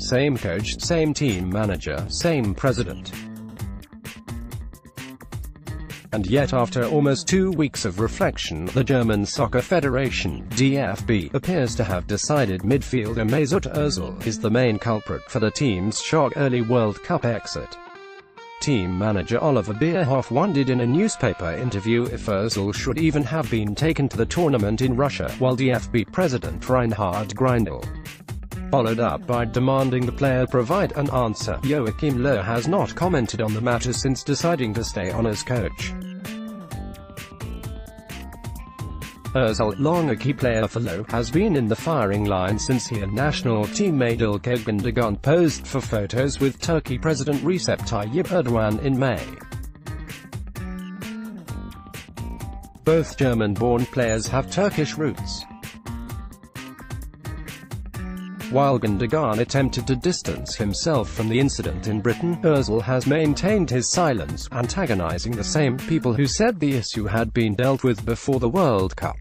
same coach, same team manager, same president. And yet after almost 2 weeks of reflection, the German Soccer Federation, DFB, appears to have decided midfielder Mesut Özil is the main culprit for the team's shock early World Cup exit. Team manager Oliver Bierhoff wondered in a newspaper interview if Özil should even have been taken to the tournament in Russia, while DFB president Reinhard Grindel followed up by demanding the player provide an answer. Joachim Löw has not commented on the matter since deciding to stay on as coach. Özil, long a key player for Löw, has been in the firing line since he and national teammate İlkay Gündoğan posed for photos with Turkey President Recep Tayyip Erdogan in May. Both German-born players have Turkish roots. While Gündoğan attempted to distance himself from the incident in Britain, Özil has maintained his silence, antagonizing the same people who said the issue had been dealt with before the World Cup.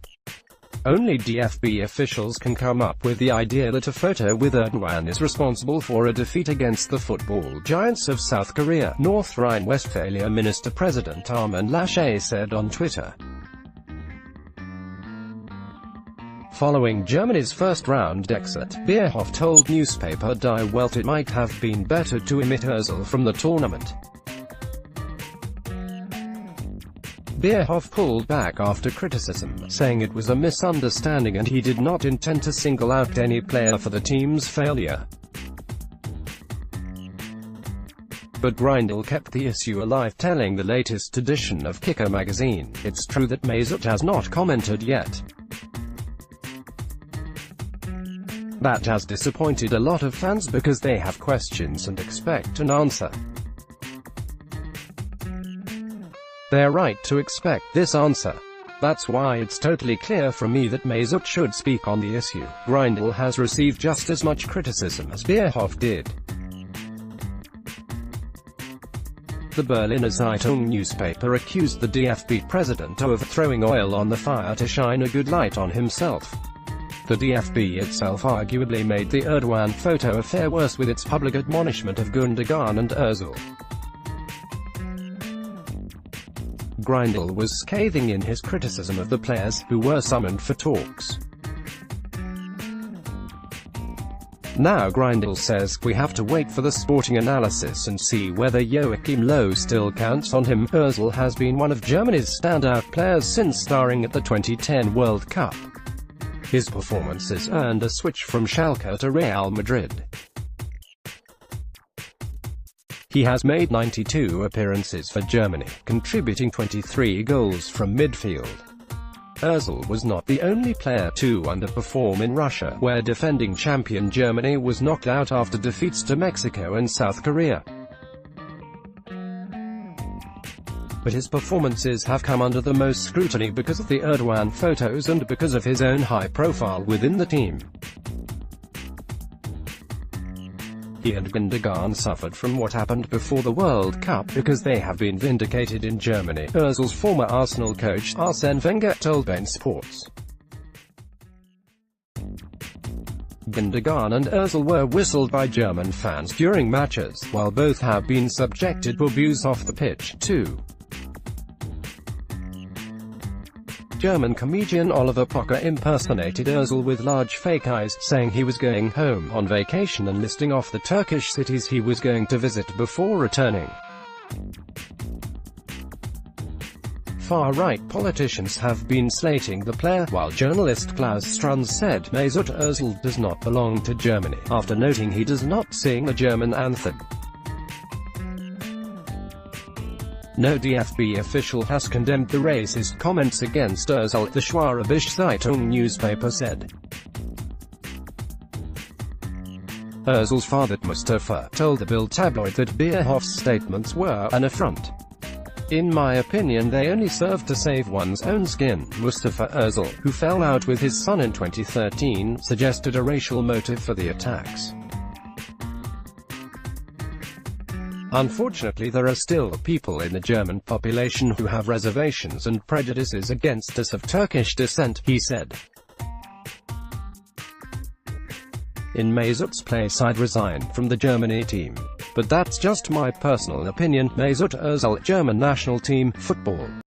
Only DFB officials can come up with the idea that a photo with Erdogan is responsible for a defeat against the football giants of South Korea, North Rhine-Westphalia Minister-President Armin Laschet said on Twitter. Following Germany's first-round exit, Bierhoff told newspaper Die Welt it might have been better to omit Özil from the tournament. Bierhoff pulled back after criticism, saying it was a misunderstanding and he did not intend to single out any player for the team's failure. But Grindel kept the issue alive, telling the latest edition of Kicker magazine, "It's true that Mesut has not commented yet. That has disappointed a lot of fans because they have questions and expect an answer. They're right to expect this answer. That's why it's totally clear for me that Mesut should speak on the issue." Grindel has received just as much criticism as Bierhoff did. The Berliner Zeitung newspaper accused the DFB president of throwing oil on the fire to shine a good light on himself. The DFB itself arguably made the Erdogan photo affair worse with its public admonishment of Gündoğan and Özil. Grindel was scathing in his criticism of the players, who were summoned for talks. Now Grindel says, "We have to wait for the sporting analysis and see whether Joachim Löw still counts on him." Özil has been one of Germany's standout players since starring at the 2010 World Cup. His performances earned a switch from Schalke to Real Madrid. He has made 92 appearances for Germany, contributing 23 goals from midfield. Özil was not the only player to underperform in Russia, where defending champion Germany was knocked out after defeats to Mexico and South Korea. But his performances have come under the most scrutiny because of the Erdogan photos and because of his own high profile within the team. He and Gündoğan suffered from what happened before the World Cup because they have been vindicated in Germany, Özil's former Arsenal coach, Arsene Wenger, told Bein Sports. Gündoğan and Özil were whistled by German fans during matches, while both have been subjected to abuse off the pitch, too. German comedian Oliver Pocher impersonated Özil with large fake eyes, saying he was going home on vacation and listing off the Turkish cities he was going to visit before returning. Far-right politicians have been slating the player, while journalist Klaus Strunz said Mesut Özil does not belong to Germany, after noting he does not sing the German anthem. No DFB official has condemned the racist comments against Özil, the Schwäbische Zeitung newspaper said. Özil's father, Mustafa, told the Bild tabloid that Bierhoff's statements were an affront. "In my opinion they only serve to save one's own skin." Mustafa Özil, who fell out with his son in 2013, suggested a racial motive for the attacks. "Unfortunately there are still people in the German population who have reservations and prejudices against us of Turkish descent," he said. in Mesut's place, I'd resign from the Germany team. But that's just my personal opinion. Mesut Özil, German national team, football.